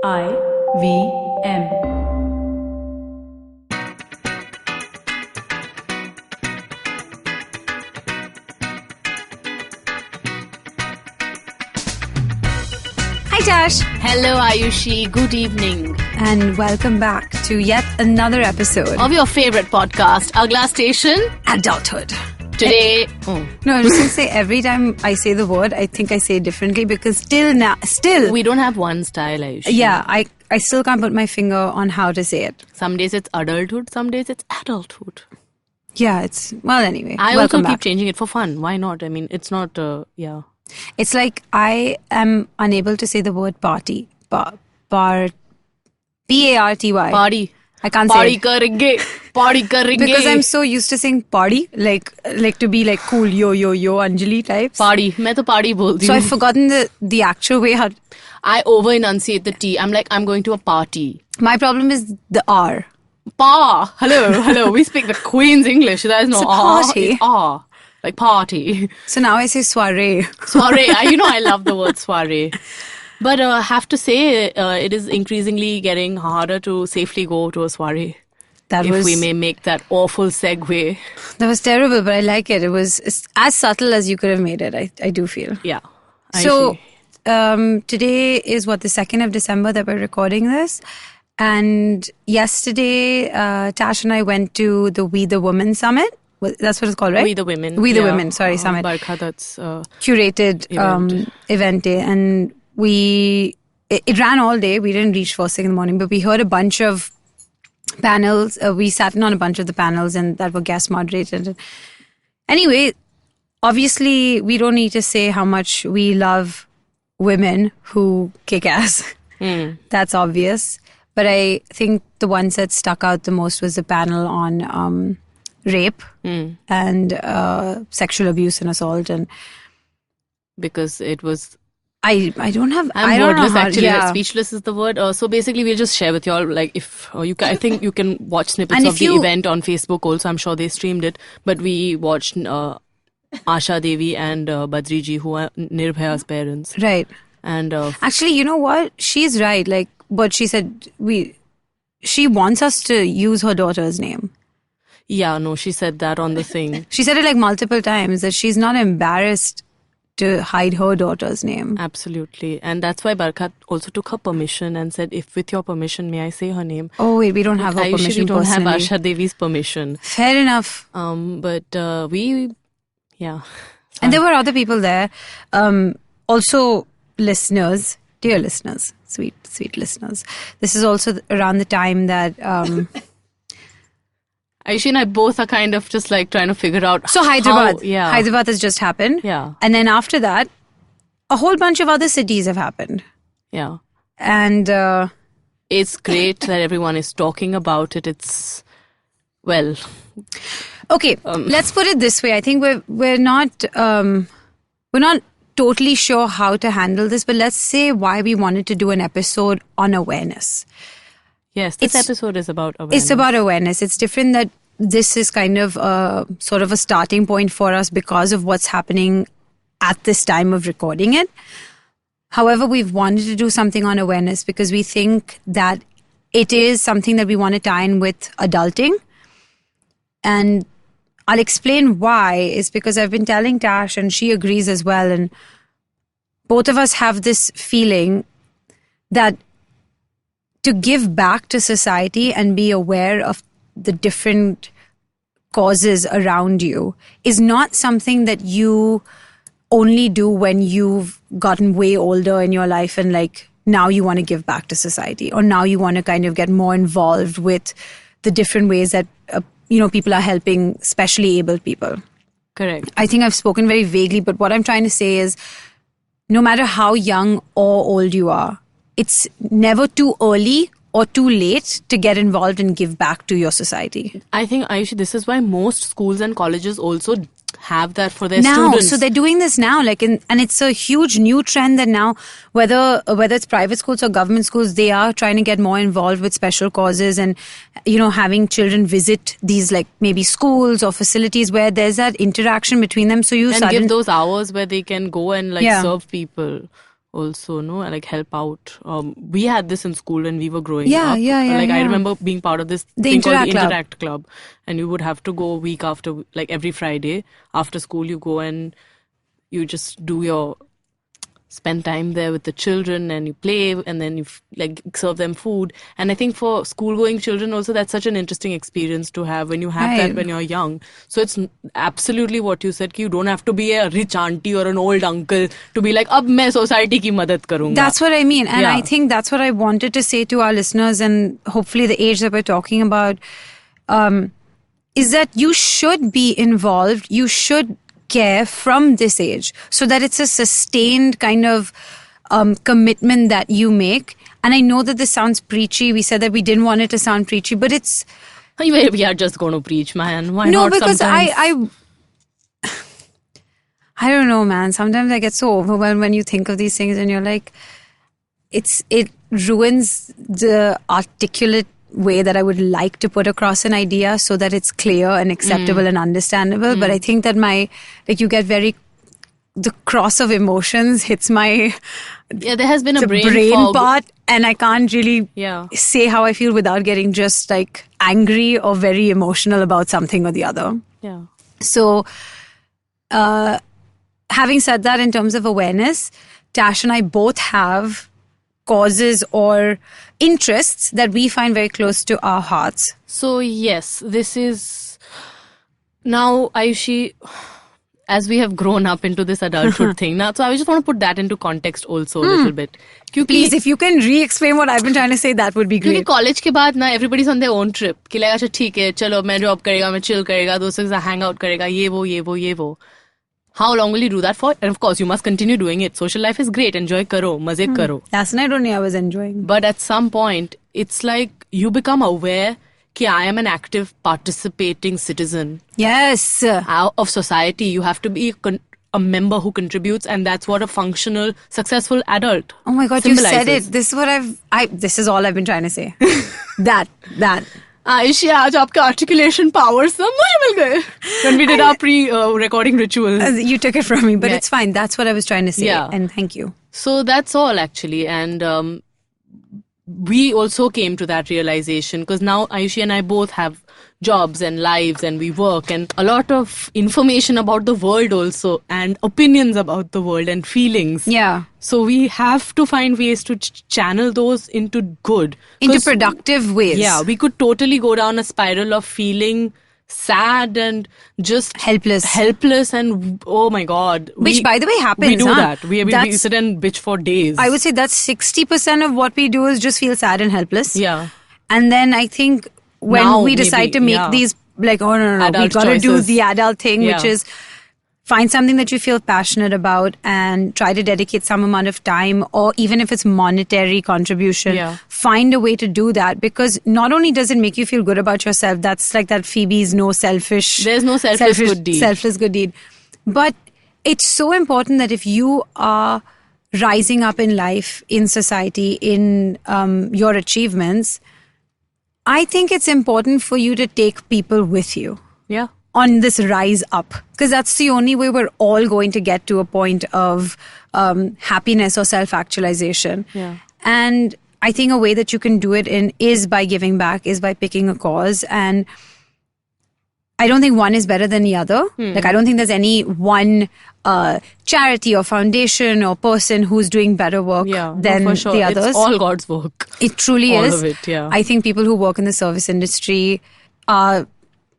IVM. Hi Tash! Hello Ayushi, good evening. And welcome back to yet another episode Of your favorite podcast, Agla Station Adulthood. Today... No, I was going to say every time I say the word, I think I say it differently because still... We don't have one style, Ayushi. Yeah, I still can't put my finger on how to say it. Some days it's adulthood, some days it's adulthood. Yeah, well anyway. I welcome also keep back. changing it for fun. Why not? I mean, it's not, It's like I am unable to say the word party. P-A-R-T-Y. Party. I can't Party say it. Party karenge. Because I'm so used to saying party, like to be like cool, yo, Anjali types. Party. मैं तो party बोलती So हूँ. I've forgotten the actual way how... I over-enunciate the T. I'm like, I'm going to a party. My problem is the R. Pa. Hello. We speak the Queen's English. There is no It's a R. party. It's R. Like party. So now I say soiree. Soiree. I love the word soiree. But I have to say, it is increasingly getting harder to safely go to a soiree. If we may make that awful segue. That was terrible, but I like it. It was as subtle as you could have made it, I do feel. Yeah. So today is the 2nd of December that we're recording this. And yesterday, Tash and I went to the We the Women Summit. That's what it's called, right? We the Women. We the Women, Summit. Barkha, that's curated event day. And it ran all day. We didn't reach first thing in the morning, but we heard a bunch of panels. We sat in on a bunch of the panels and that were guest moderated. Anyway, obviously, we don't need to say how much we love women who kick ass. That's obvious. But I think the ones that stuck out the most was the panel on rape and sexual abuse and assault. And because it was... I don't know wordless how, actually. yeah. Like, speechless is the word. So basically, we'll just share with you all. Like, if you can, I think you can watch snippets of the event on Facebook. Also, I'm sure they streamed it. But we watched Asha Devi and Badriji, who are Nirbhaya's parents. Right. And actually, you know what? She's right. Like, but she said she wants us to use her daughter's name. Yeah, no, she said that on the thing. She said it like multiple times that she's not embarrassed to hide her daughter's name. Absolutely. And that's why Barkha also took her permission and said, if with your permission, may I say her name? Oh, wait, we don't have her permission. We don't personally. have Asha Devi's permission. Fair enough. But yeah. And there were other people there. Also, listeners, dear listeners, sweet listeners. This is also around the time that... Ayushi and I both are kind of just like trying to figure out So Hyderabad. How, Hyderabad has just happened. Yeah. And then after that, a whole bunch of other cities have happened. Yeah. And it's great that everyone is talking about it. It's, well... Okay, let's put it this way. I think we're not totally sure how to handle this, but let's say why we wanted to do an episode on awareness. Yes, this episode is about awareness. It's about awareness. It's different that this is kind of sort of a starting point for us because of what's happening at this time of recording it. However, we've wanted to do something on awareness because we think that it is something that we want to tie in with adulting. And I'll explain why is because I've been telling Tash and she agrees as well. And both of us have this feeling that to give back to society and be aware of the different causes around you is not something that you only do when you've gotten way older in your life and like now you want to give back to society or now you want to kind of get more involved with the different ways that people are helping especially abled people. Correct. I think I've spoken very vaguely, but what I'm trying to say is no matter how young or old you are, it's never too early or too late to get involved and give back to your society. I think, Ayushi, this is why most schools and colleges also have that for their now, students. So they're doing this now, and it's a huge new trend that now, whether it's private schools or government schools, they are trying to get more involved with special causes and, having children visit these like maybe schools or facilities where there's that interaction between them. So give those hours where they can go and serve people also, no, like help out. We had this in school when we were growing Yeah, up. I remember being part of this thing called the Interact Club, and you would have to go week after, like every Friday after school, you go and you just spend time there with the children and you play, and then you like serve them food. And I think for school-going children also, that's such an interesting experience to have when you have that when you're young. So it's absolutely what you said, you don't have to be a rich auntie or an old uncle to be like, ab main society ki madad karunga. That's what I mean. And I think that's what I wanted to say to our listeners, and hopefully the age that we're talking about, is that you should be involved. You should care from this age, so that it's a sustained kind of commitment that you make. And I know that this sounds preachy. We said that we didn't want it to sound preachy, but it's... We are just going to preach, man. Why no, not because sometimes? I don't know, man. Sometimes I get so overwhelmed when you think of these things and you're like, it ruins the articulate way that I would like to put across an idea so that it's clear and acceptable and understandable. But I think that you get the cross of emotions hits my... Yeah, there has been a brain fog part, and I can't really say how I feel without getting just like angry or very emotional about something or the other. Yeah. So, having said that, in terms of awareness, Tash and I both have causes or interests that we find very close to our hearts. So yes, this is now, Ayushi, as we have grown up into this adulthood thing now, so I just want to put that into context also a little bit. Please, if you can re-explain what I've been trying to say, that would be great. Because college ke baad na, everybody's on their own trip. Ki like, acha theek hai, chalo, main job karega, main chill karega, doston ke saath hang out karega, ye wo. How long will you do that for? And of course, you must continue doing it. Social life is great. Enjoy karo, maze karo. Last night only I was enjoying. But at some point, it's like you become aware that I am an active, participating citizen. Yes. Of society. You have to be a member who contributes, and that's what a functional, successful adult Oh my God, symbolizes. You said it. This is what this is all I've been trying to say. that. Ayushi, aaj aapka articulation powers sab mujhe mil gaye. When we did our pre-recording ritual. You took it from me, but it's fine. That's what I was trying to say. Yeah. And thank you. So that's all actually. And we also came to that realization because now Ayushi and I both have jobs and lives and we work and a lot of information about the world also and opinions about the world and feelings. Yeah. So we have to find ways to channel those into good. Into productive ways. Yeah, we could totally go down a spiral of feeling sad and just helpless and oh my God. Which by the way happens. We do that. We sit and bitch for days. I would say that's 60% of what we do is just feel sad and helpless. Yeah. And then I think when we decide to make these like, oh no, adult we got to do the adult thing, which is find something that you feel passionate about and try to dedicate some amount of time, or even if it's monetary contribution, find a way to do that, because not only does it make you feel good about yourself, that's like that Phoebe's there's no selfless good deed. But it's so important that if you are rising up in life, in society, in your achievements, I think it's important for you to take people with you. Yeah. On this rise up, because that's the only way we're all going to get to a point of happiness or self-actualization. Yeah. And I think a way that you can do it is by giving back, is by picking a cause. And I don't think one is better than the other. Like, I don't think there's any one charity or foundation or person who's doing better work than the others. It's all God's work. It truly is. All of it, yeah. I think people who work in the service industry are,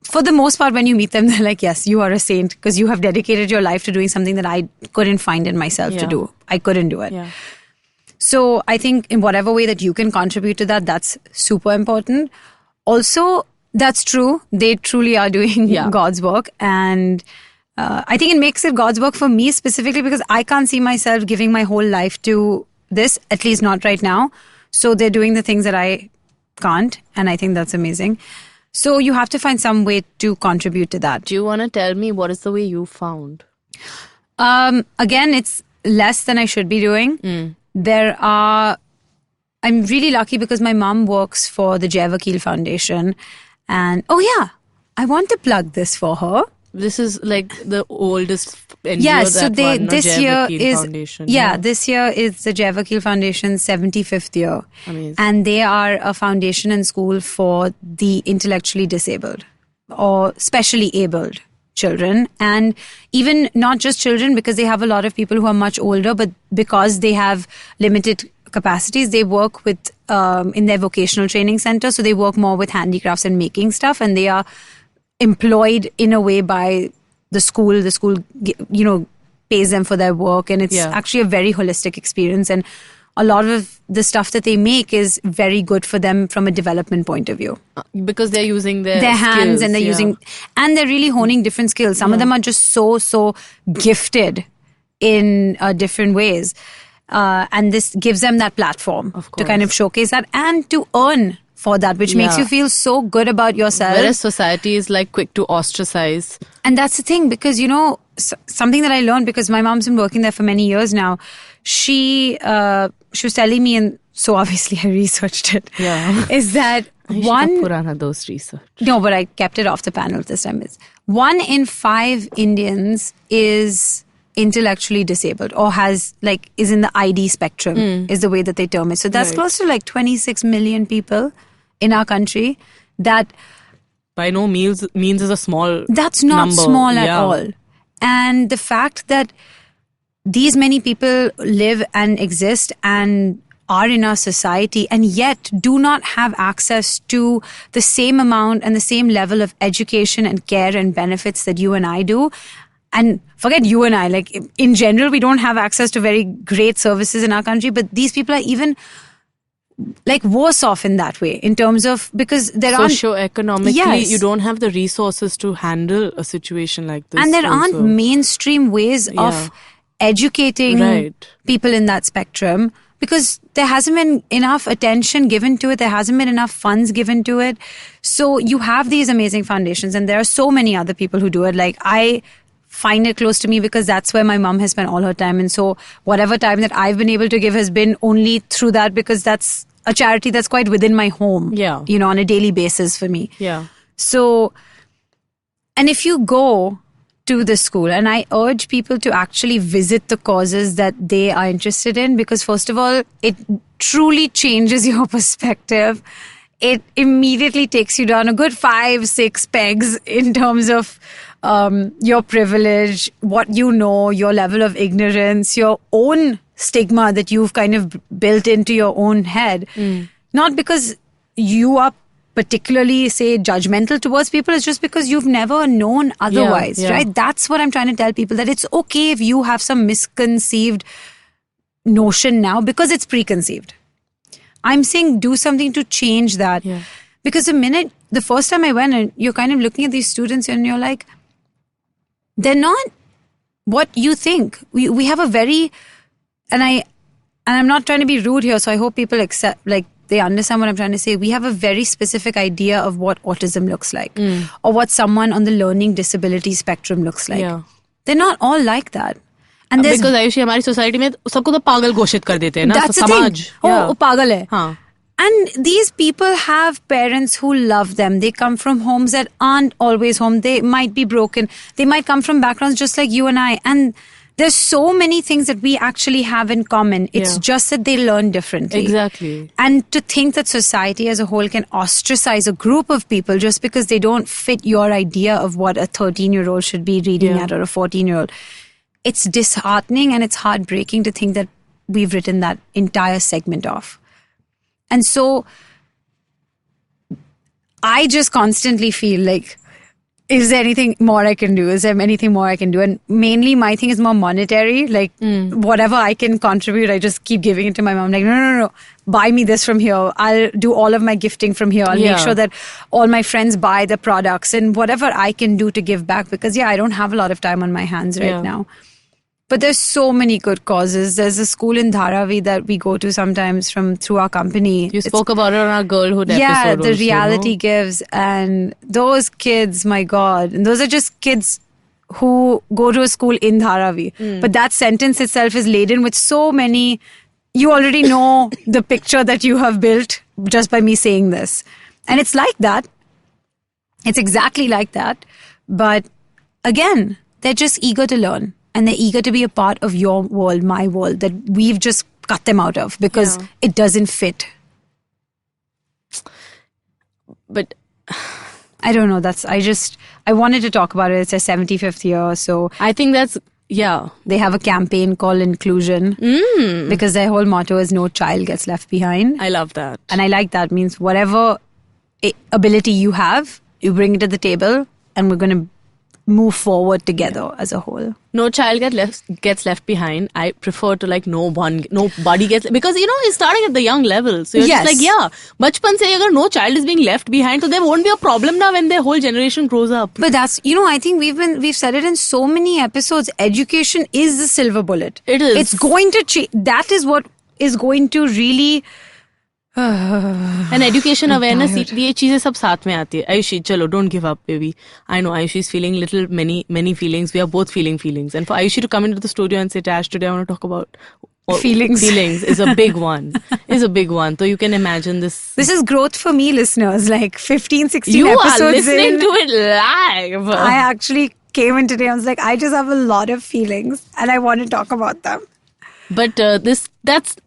for the most part, when you meet them, they're like, yes, you are a saint because you have dedicated your life to doing something that I couldn't find in myself to do. I couldn't do it. Yeah. So I think in whatever way that you can contribute to that, that's super important. Also, that's true. They truly are doing God's work. And I think it makes it God's work for me specifically because I can't see myself giving my whole life to this, at least not right now. So they're doing the things that I can't. And I think that's amazing. So you have to find some way to contribute to that. Do you want to tell me what is the way you found? Again, it's less than I should be doing. I'm really lucky because my mom works for the Vakeel Foundation. And I want to plug this for her. This is like the oldest NGO Yes, so that this year is Foundation. this year is the Vakeel Foundation's 75th year. Amazing. And they are a foundation and school for the intellectually disabled or specially abled children, and even not just children, because they have a lot of people who are much older, but because they have limited capacities, they work with in their vocational training center, so they work more with handicrafts and making stuff, and they are employed in a way by the school. The school, pays them for their work, and it's actually a very holistic experience. And a lot of the stuff that they make is very good for them from a development point of view. Because they're using their hands, skills, and they're really honing different skills. Some of them are just so gifted in different ways. And this gives them that platform to kind of showcase that and to earn for that, which makes you feel so good about yourself. Whereas society is like quick to ostracize. And that's the thing, because, something that I learned, because my mom's been working there for many years now, she was telling me, and so obviously I researched it, is that those research. No, but I kept it off the panel this time. Is 1 in 5 Indians is intellectually disabled or is in the ID spectrum, is the way that they term it. So that's close to 26 million people in our country that by no means is a small that's not number. Small at all. And the fact that these many people live and exist and are in our society and yet do not have access to the same amount and the same level of education and care and benefits that you and I do. And forget you and I, in general, we don't have access to very great services in our country, but these people are even worse off in that way, in terms of, because there aren't socio-economically, you don't have the resources to handle a situation like this. And there aren't mainstream ways of educating people in that spectrum, because there hasn't been enough attention given to it. There hasn't been enough funds given to it. So you have these amazing foundations, and there are so many other people who do it. I find it close to me because that's where my mom has spent all her time. And so whatever time that I've been able to give has been only through that, because that's a charity that's quite within my home, on a daily basis for me. Yeah. So, and if you go to the school, and I urge people to actually visit the causes that they are interested in, because first of all, it truly changes your perspective. It immediately takes you down a good 5-6 pegs in terms of your privilege, what you know, your level of ignorance, your own stigma that you've kind of built into your own head. Not because you are particularly, say, judgmental towards people, it's just because you've never known otherwise, right? That's what I'm trying to tell people, that it's okay if you have some misconceived notion now, because it's preconceived. I'm saying do something to change that. Because the first time I went, and you're kind of looking at these students and you're like, they're not what you think. We have a very, and I'm not trying to be rude here, so I hope people accept, they understand what I'm trying to say. We have a very specific idea of what autism looks like, or what someone on the learning disability spectrum looks like. They're not all like that. And because Ayushi, हमारी society में सबको तो पागल घोषित कर देते हैं ना, that's the समाज. thing. वो पागल है. हाँ. And these people have parents who love them. They come from homes that aren't always home. They might be broken. They might come from backgrounds just like you and I. And there's so many things that we actually have in common. It's just that they learn differently. Exactly. And to think that society as a whole can ostracize a group of people just because they don't fit your idea of what a 13-year-old should be reading at, or a 14-year-old. It's disheartening and it's heartbreaking to think that we've written that entire segment off. And so I just constantly feel like, is there anything more I can do? Is there anything more I can do? And mainly my thing is more monetary. Whatever I can contribute, I just keep giving it to my mom. No. Buy me this from here. I'll do all of my gifting from here. I'll make sure that all my friends buy the products, and whatever I can do to give back. Because I don't have a lot of time on my hands right now. But there's so many good causes. There's a school in Dharavi that we go to sometimes through our company. You spoke about it on our girlhood episode. Yeah, the reality gives. And those kids, my God. And those are just kids who go to a school in Dharavi. But that sentence itself is laden with so many. You already know the picture that you have built just by me saying this. And it's like that. It's exactly like that. But again, they're just eager to learn. And they're eager to be a part of your world, my world, that we've just cut them out of because it doesn't fit. But I don't know. I wanted to talk about it. It's their 75th year. So I think that's, they have a campaign called Inclusion because their whole motto is no child gets left behind. I love that. And I like that. Means whatever ability you have, you bring it to the table and we're going to move forward together as a whole. No child gets left behind. I prefer to like nobody gets, because it's starting at the young level. So you're just like, bachpan se agar no child is being left behind, so there won't be a problem now when their whole generation grows up. But that's, I think we've said it in so many episodes. Education is the silver bullet. It is. It's going to change. That is what is going to really. And education awareness, ये चीजें सब साथ में आती है. Ayushi, chalo, don't give up, baby. I know Ayushi is feeling many feelings. We are both feeling feelings. And for Ayushi to come into the studio and say, Tash, today I want to talk about feelings is a big one. So you can imagine this. This is growth for me, listeners. Like 15, 16 you episodes are listening to it live. I actually came in today. I was like, I just have a lot of feelings and I want to talk about them. But that's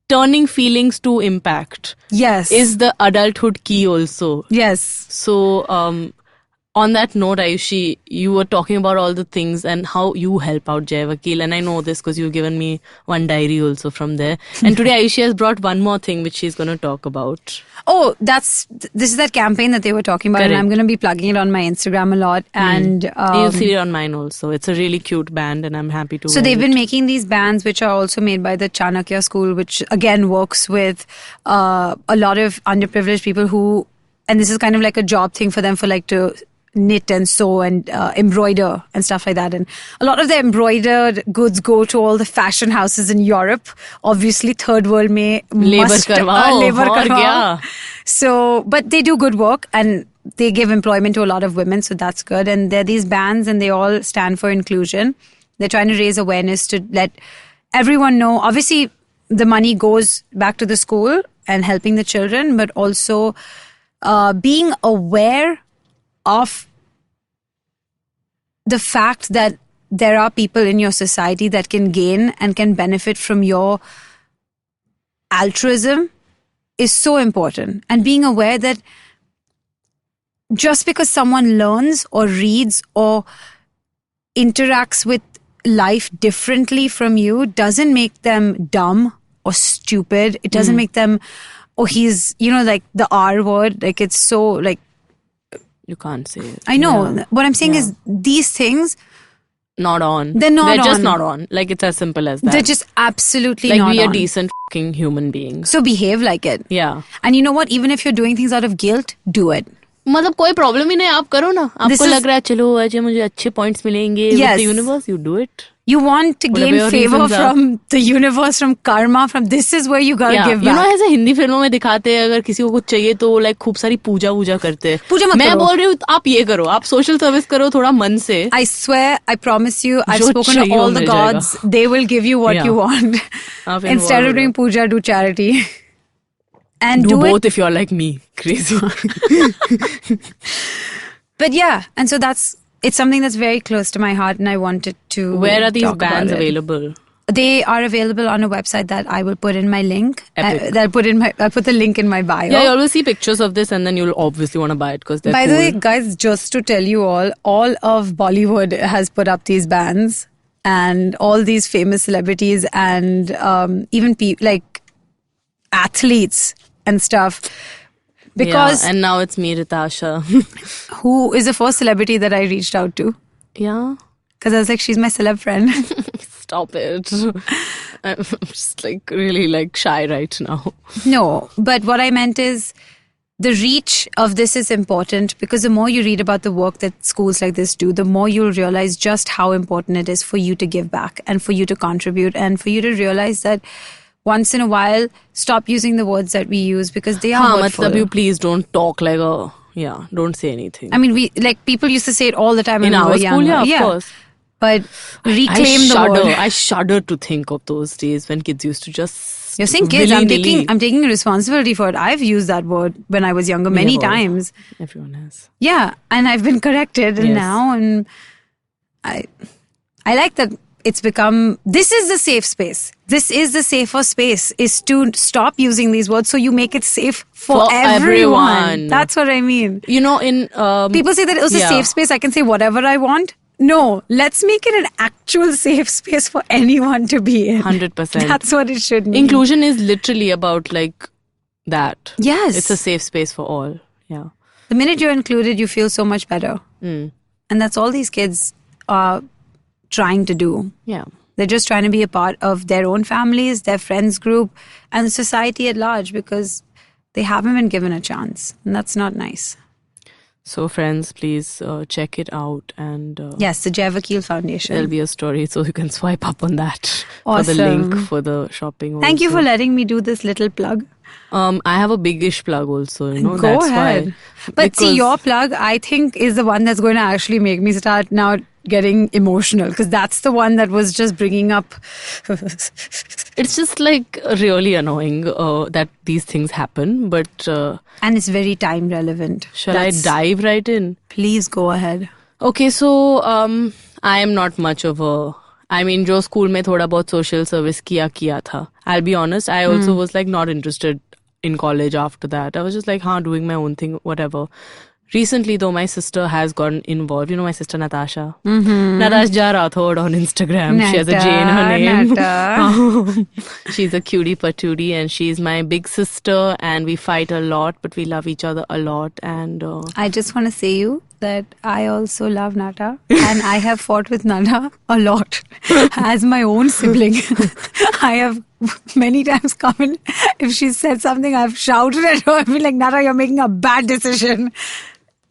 turning feelings to impact. Yes. Is the adulthood key also. Yes. So, on that note, Ayushi, you were talking about all the things and how you help out Jai Vakeel. And I know this because you've given me one diary also from there. And today Ayushi has brought one more thing which she's going to talk about. Oh, this is that campaign that they were talking about. Correct. And I'm going to be plugging it on my Instagram a lot. And you'll see it on mine also. It's a really cute band and I'm happy to So they've been making these bands which are also made by the Chanakya school, which again works with a lot of underprivileged people who, and this is kind of like a job thing for them for like to knit and sew and embroider and stuff like that. And a lot of the embroidered goods go to all the fashion houses in Europe. Obviously, third world mein labor karwao. So, but they do good work and they give employment to a lot of women. So that's good. And they're these bands and they all stand for inclusion. They're trying to raise awareness to let everyone know. Obviously, the money goes back to the school and helping the children, but also being aware of the fact that there are people in your society that can gain and can benefit from your altruism is so important. And being aware that just because someone learns or reads or interacts with life differently from you doesn't make them dumb or stupid. It doesn't make them, he's, like the R word, like it's so like, you can't say it. I know. Yeah. What I'm saying is these things... Not on. They're just not on. Like, it's as simple as that. They're just absolutely not on. Like, we are decent fucking human beings. So behave like it. Yeah. And you know what? Even if you're doing things out of guilt, do it. मतलब कोई problem ही नहीं, आप करो ना. आपको लग रहा है चलो आज मुझे अच्छे points मिलेंगे. Yes. With the universe, you do it. You want to gain favor from the universe, from karma, from this is where you gotta give back. ऐसे हिंदी फिल्मों में दिखाते हैं अगर किसी को कुछ चाहिए तो like खूब सारी पूजा करते हैं. पूजा मत मैं बोल रही हूँ आप ये करो, आप social service करो थोड़ा मन से. I swear, I promise you, I've spoken to all the gods. They will give you what you want. Instead of doing puja, do charity. And do both if you're like me, crazy. But yeah, and so it's something that's very close to my heart and I wanted to Where are these bands available? They are available on a website that I will put in my link. I'll put the link in my bio. Yeah, you always see pictures of this and then you'll obviously want to buy it because they're By cool. the way, guys, just to tell you all of Bollywood has put up these bands and all these famous celebrities and even like athletes and stuff. Because and now it's me, Rytasha. Who is the first celebrity that I reached out to. Yeah. Because I was like, she's my celeb friend. Stop it. I'm just like really like shy right now. No, but what I meant is the reach of this is important because the more you read about the work that schools like this do, the more you'll realize just how important it is for you to give back and for you to contribute and for you to realize that once in a while, stop using the words that we use because they are hurtful. You please don't talk like don't say anything. I mean, people used to say it all the time when in we were our school, younger. Of course. But reclaim the word. I shudder to think of those days when kids used to just... You're saying kids, I'm taking responsibility for it. I've used that word when I was younger many times. Everyone has. Yeah, and I've been corrected now and I like that it's become, this is the safe space. This is the safer space, is to stop using these words so you make it safe for everyone. That's what I mean. You know, in... people say that it was a safe space, I can say whatever I want. No, let's make it an actual safe space for anyone to be in. 100%. That's what it should mean. Inclusion is literally about like that. Yes. It's a safe space for all. Yeah. The minute you're included, you feel so much better. Mm. And that's all these kids are trying to do. Yeah. They're just trying to be a part of their own families, their friends group, and society at large, because they haven't been given a chance. And that's not nice. So friends, please check it out. And yes, the Vakeel Foundation. There'll be a story, so you can swipe up on that. Awesome. For the link for the shopping also. Thank you for letting me do this little plug. I have a biggish plug also, you know. Go that's ahead. Why. But see, your plug, I think, is the one that's going to actually make me start now getting emotional, because that's the one that was just bringing up... It's just like really annoying that these things happen, but... and it's very time relevant. Shall I dive right in? Please go ahead. Okay, so I am not much of a... I mean, jo school mein thoda bahut social service kiya tha. I'll be honest, I also was like not interested in college after that. I was just like, doing my own thing, whatever. Recently, though, my sister has gotten involved. You know my sister Natashja? Mm-hmm. Natashja Rathore on Instagram. She has a J in her name. She's a cutie patootie and she's my big sister, and we fight a lot, but we love each other a lot. And I just want to say you that I also love Nata, and I have fought with Nata a lot as my own sibling. I have many times come in, if she said something, I've shouted at her. I've been like, Nata, you're making a bad decision.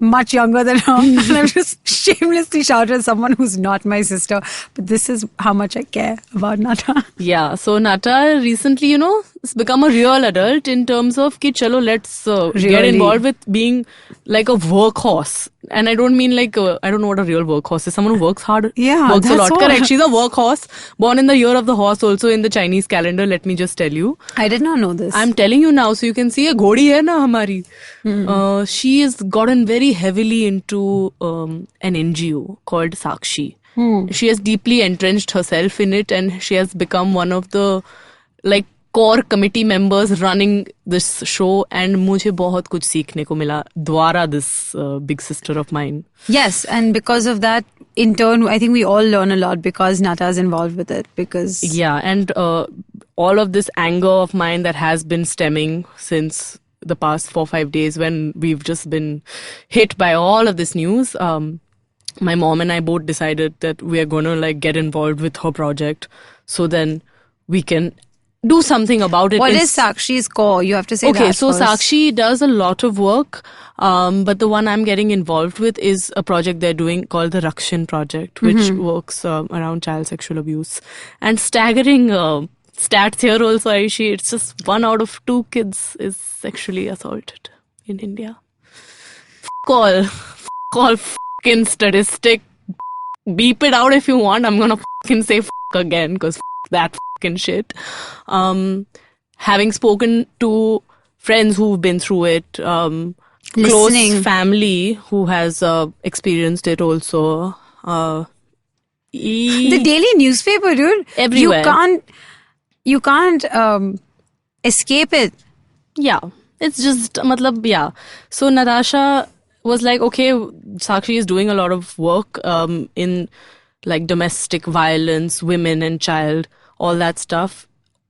Much younger than her. And I've just shamelessly shouted at someone who's not my sister. But this is how much I care about Nata. Yeah, so Nata recently, you know, has become a real adult in terms of ki chalo, let's get involved with being like a workhorse. And I don't mean like, I don't know what a real workhorse is. Someone who works hard, works a lot. Correct, she's a workhorse. Born in the year of the horse also in the Chinese calendar, let me just tell you. I did not know this. I'm telling you now, so you can see a ghodi hai na hamari. She has gotten very heavily into an NGO called Sakshi. She has deeply entrenched herself in it, and she has become one of the like core committee members running this show, and मुझे बहुत कुछ सीखने को मिला द्वारा this big sister of mine. Yes, and because of that, in turn, I think we all learn a lot because Nata is involved with it. Because and all of this anger of mine that has been stemming since the past 4-5 days when we've just been hit by all of this news. My mom and I both decided that we are going to like get involved with her project, so then we can do something about it. What is Sakshi's core? You have to say that. Okay, so first. Sakshi does a lot of work, but the one I'm getting involved with is a project they're doing called the Rakshin Project, which works around child sexual abuse. And staggering stats here also, Ayushi, it's just 1 out of 2 kids is sexually assaulted in India. F*** all f***ing statistic. Beep it out if you want. I'm gonna f***ing say f*** again, because f*** that f***ing shit. Having spoken to friends who've been through it, close family who has experienced it also. The daily newspaper, dude. Everywhere. You can't escape it. Yeah. It's just, yeah. So Natasha was like, okay, Sakshi is doing a lot of work in like domestic violence, women and child, all that stuff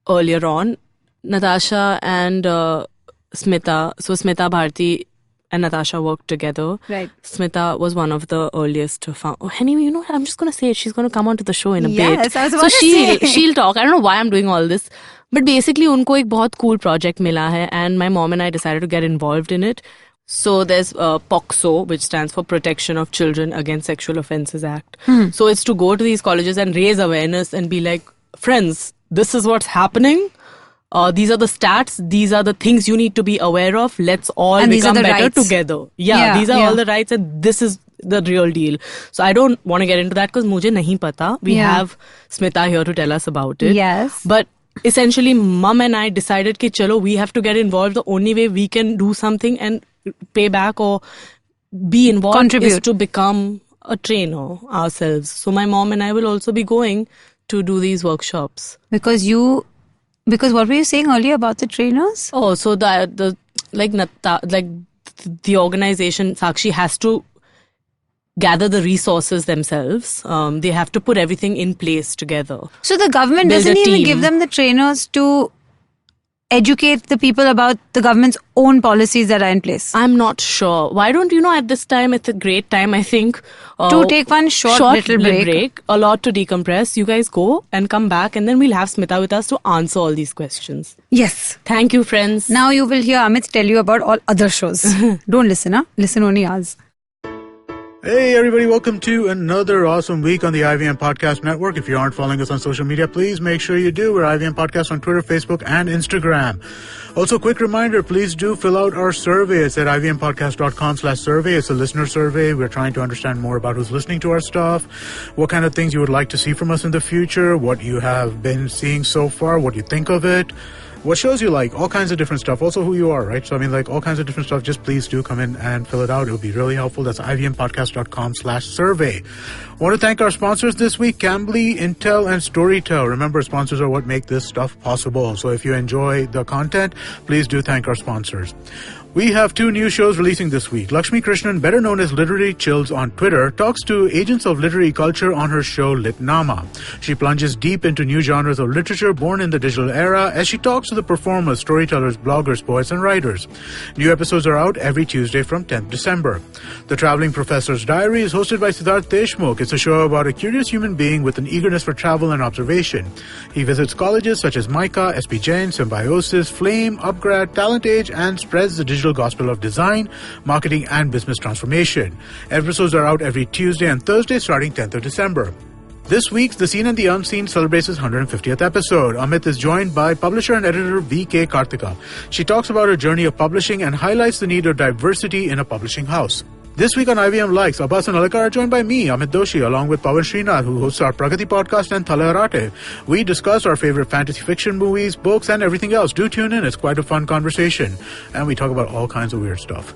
earlier on. Natasha and Smita, so Smita, Bharti and Natasha worked together. Right. Smita was one of the earliest to found. Anyway, you know what? I'm just going to say it. She's going to come onto the show in a bit. Yes, I was about to say. She'll talk. I don't know why I'm doing all this. But basically, unko ek bahut cool project mila hai, and my mom and I decided to get involved in it. So there's POCSO, which stands for Protection of Children Against Sexual Offences Act. So it's to go to these colleges and raise awareness and be like, friends, this is what's happening. These are the stats. These are the things you need to be aware of. Let's all become better rights. Together. These are all the rights, and this is the real deal. So I don't want to get into that because mujhe nahi pata. We have Smita here to tell us about it. Yes. But essentially, mom and I decided ki chalo, we have to get involved. The only way we can do something and pay back or be involved is to become a trainer ourselves. So my mom and I will also be going to do these workshops. Because what were you saying earlier about the trainers? Oh, so the organization Sakshi has to gather the resources themselves. They have to put everything in place together. So the government doesn't even give them the trainers to educate the people about the government's own policies that are in place? I'm not sure. Why don't at this time, it's a great time, I think. To take one short little break. A lot to decompress. You guys go and come back, and then we'll have Smita with us to answer all these questions. Yes. Thank you, friends. Now you will hear Amit tell you about all other shows. Don't listen, huh? Listen only ours. Hey everybody, welcome to another awesome week on the IVM Podcast Network. If you aren't following us on social media, please make sure you do. We're IVM Podcast on Twitter, Facebook, and Instagram. Also, quick reminder, please do fill out our survey. It's at ivmpodcast.com/survey. It's a listener survey. We're trying to understand more about who's listening to our stuff, what kind of things you would like to see from us in the future, what you have been seeing so far, what you think of it, what shows you like, all kinds of different stuff. Also who you are, right? So, all kinds of different stuff. Just please do come in and fill it out. It would be really helpful. That's ivmpodcast.com/survey. I want to thank our sponsors this week, Cambly, Intel, and Storytel. Remember, sponsors are what make this stuff possible. So if you enjoy the content, please do thank our sponsors. We have 2 new shows releasing this week. Lakshmi Krishnan, better known as Literary Chills on Twitter, talks to agents of literary culture on her show Litnama. She plunges deep into new genres of literature born in the digital era as she talks to the performers, storytellers, bloggers, poets, and writers. New episodes are out every Tuesday from 10th December. The Traveling Professor's Diary is hosted by Siddharth Deshmukh. It's a show about a curious human being with an eagerness for travel and observation. He visits colleges such as MICA, SP Jain, Symbiosis, Flame, Upgrad, Talent Age, and spreads the digital gospel of design, marketing, and business transformation. Episodes are out every Tuesday and Thursday starting 10th of December. This week's The Seen and the Unseen celebrates its 150th episode. Amit is joined by publisher and editor V.K. Karthika. She talks about her journey of publishing and highlights the need of diversity in a publishing house. This week on IVM Likes, Abbas and Alakar are joined by me, Amit Doshi, along with Pawan Srinath, who hosts our Pragati podcast, and Thala Arate. We discuss our favorite fantasy fiction movies, books, and everything else. Do tune in. It's quite a fun conversation. And we talk about all kinds of weird stuff.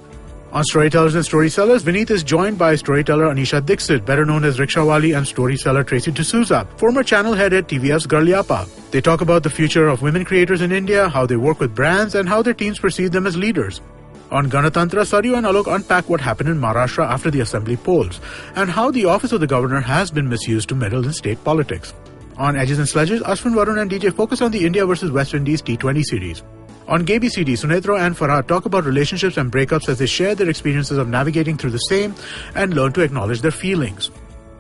On Storytellers and Storysellers, Vineet is joined by storyteller Anisha Dixit, better known as Rikshawali, and storyseller Tracy D'Souza, former channel head at TVF's Garliapa. They talk about the future of women creators in India, how they work with brands, and how their teams perceive them as leaders. On Ganatantra, Saryu and Alok unpack what happened in Maharashtra after the assembly polls, and how the office of the governor has been misused to meddle in state politics. On Edges and Sledges, Ashwin, Varun and DJ focus on the India vs West Indies T20 series. On GBCD, Sunetro and Farhad talk about relationships and breakups as they share their experiences of navigating through the same and learn to acknowledge their feelings.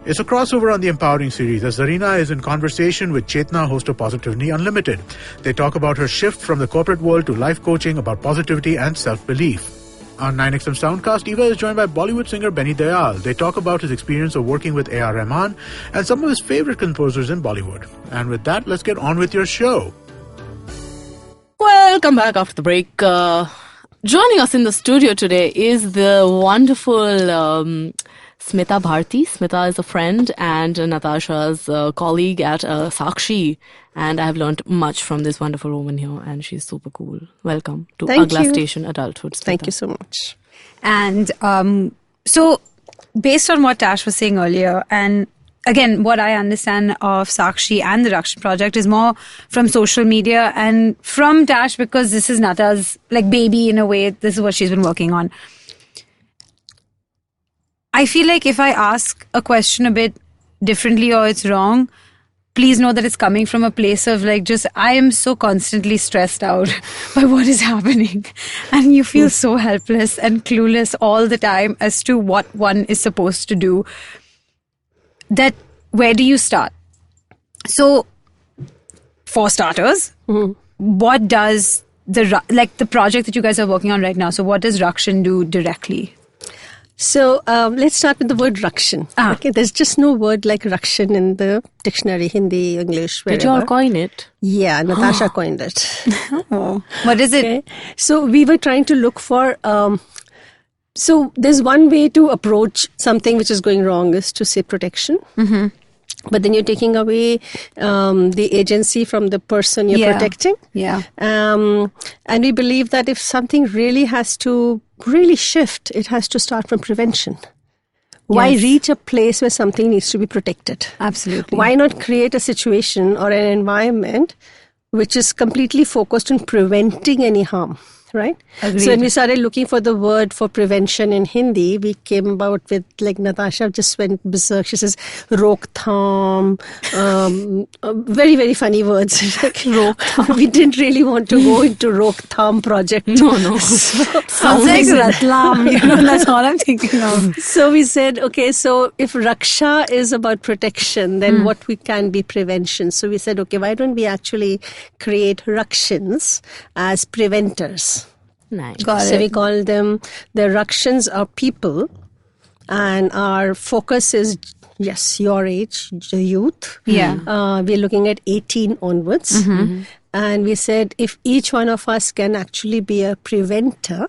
It's a crossover on the Empowering series as Zarina is in conversation with Chetna, host of Positivity Unlimited. They talk about her shift from the corporate world to life coaching, about positivity and self-belief. On 9XM Soundcast, Eva is joined by Bollywood singer Benny Dayal. They talk about his experience of working with A.R. Rahman and some of his favorite composers in Bollywood. And with that, let's get on with your show. Welcome back after the break. Joining us in the studio today is the wonderful Smita Bharti. Smita is a friend and Natashja's colleague at Sakshi. And I have learned much from this wonderful woman here. And she's super cool. Welcome to Agla Station Adulthood, Smita. Thank you so much. And so based on what Tash was saying earlier, and again, what I understand of Sakshi and the Rakshin Project is more from social media and from Tash, because this is Nata's baby in a way. This is what she's been working on. I feel like if I ask a question a bit differently or it's wrong, please know that it's coming from a place of I am so constantly stressed out by what is happening. And you feel so helpless and clueless all the time as to what one is supposed to do. That where do you start? So, for starters, what does the project that you guys are working on right now? So, what does Rakshin do directly? So, let's start with the word Rakshin. Okay, there's just no word like Rakshin in the dictionary, Hindi, English, wherever. Did you all coin it? Yeah, Natasha coined it. Oh. What is it? Okay. So, we were trying to look for... So there's one way to approach something which is going wrong is to say protection. Mm-hmm. But then you're taking away the agency from the person you're protecting. Yeah. And we believe that if something really has to really shift, it has to start from prevention. Why Yes. reach a place where something needs to be protected? Absolutely. Why not create a situation or an environment which is completely focused on preventing any harm, right? Agreed. So when we started looking for the word for prevention in Hindi, we came about with, like, Natashja just went berserk. She says, Roktham, very, very funny words. Like, Roktham. We didn't really want to go into Roktham project. No. Sounds like Ratlam, that's all I'm thinking of. So we said, okay, so if Raksha is about protection, then what we can be prevention. So we said, okay, why don't we actually create Rakshins as preventers? Nice. Got So it. we call them, the Rakshins are people, and our focus is, yes, your age, the youth. Yeah. We're looking at 18 onwards. And we said, if each one of us can actually be a preventer,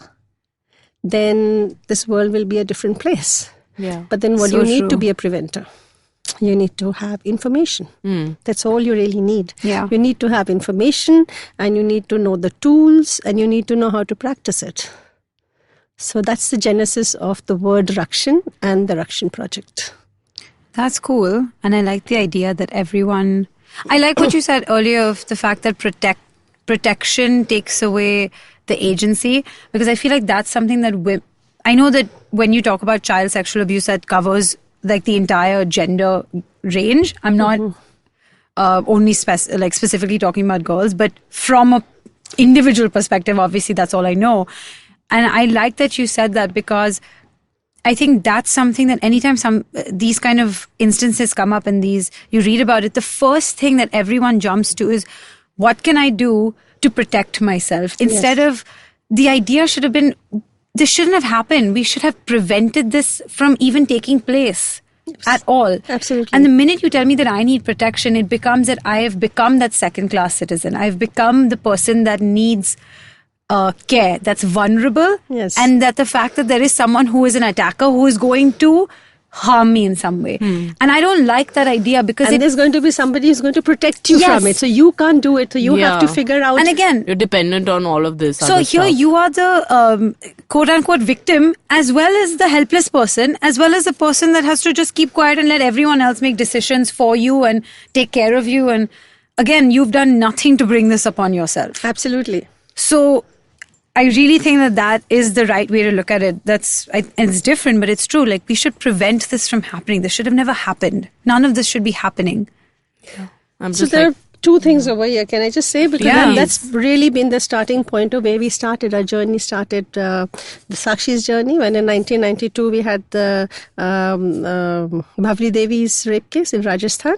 then this world will be a different place. Yeah. But then what So do you need to true. be a preventer? You need to have information. That's all you really need. Yeah. You need to have information, and you need to know the tools, and you need to know how to practice it. So that's the genesis of the word Rakshin and the Rakshin Project. That's cool. And I like the idea that everyone... I like what you said earlier of the fact that protection takes away the agency, because I feel like that's something that... I know that when you talk about child sexual abuse, that covers like the entire gender range. I'm not only specifically talking about girls, but from a individual perspective, obviously that's all I know. And I like that you said that, because I think that's something that anytime these kind of instances come up and you read about it, the first thing that everyone jumps to is, what can I do to protect myself? Instead of, the idea should have been, this shouldn't have happened. We should have prevented this from even taking place at all. Absolutely. And the minute you tell me that I need protection, it becomes that I have become that second-class citizen. I've become the person that needs care, that's vulnerable. Yes. And that the fact that there is someone who is an attacker who is going to harm me in some way. And I don't like that idea, because And there's going to be somebody who's going to protect you from it. So you can't do it. So you have to figure out. And again, You're dependent on all of this. so other here stuff. you are the quote-unquote victim, as well as the helpless person, as well as the person that has to just keep quiet and let everyone else make decisions for you and take care of you. And again, you've done nothing to bring this upon yourself. Absolutely. So I really think that is the right way to look at it. It's different, but it's true. Like, we should prevent this from happening. This should have never happened. None of this should be happening. I'm So just there like, are two things over here. Can I just say? Because that's really been the starting point of where we started. Our journey started, the Sakshi's journey, when in 1992 we had the Bhavli Devi's rape case in Rajasthan.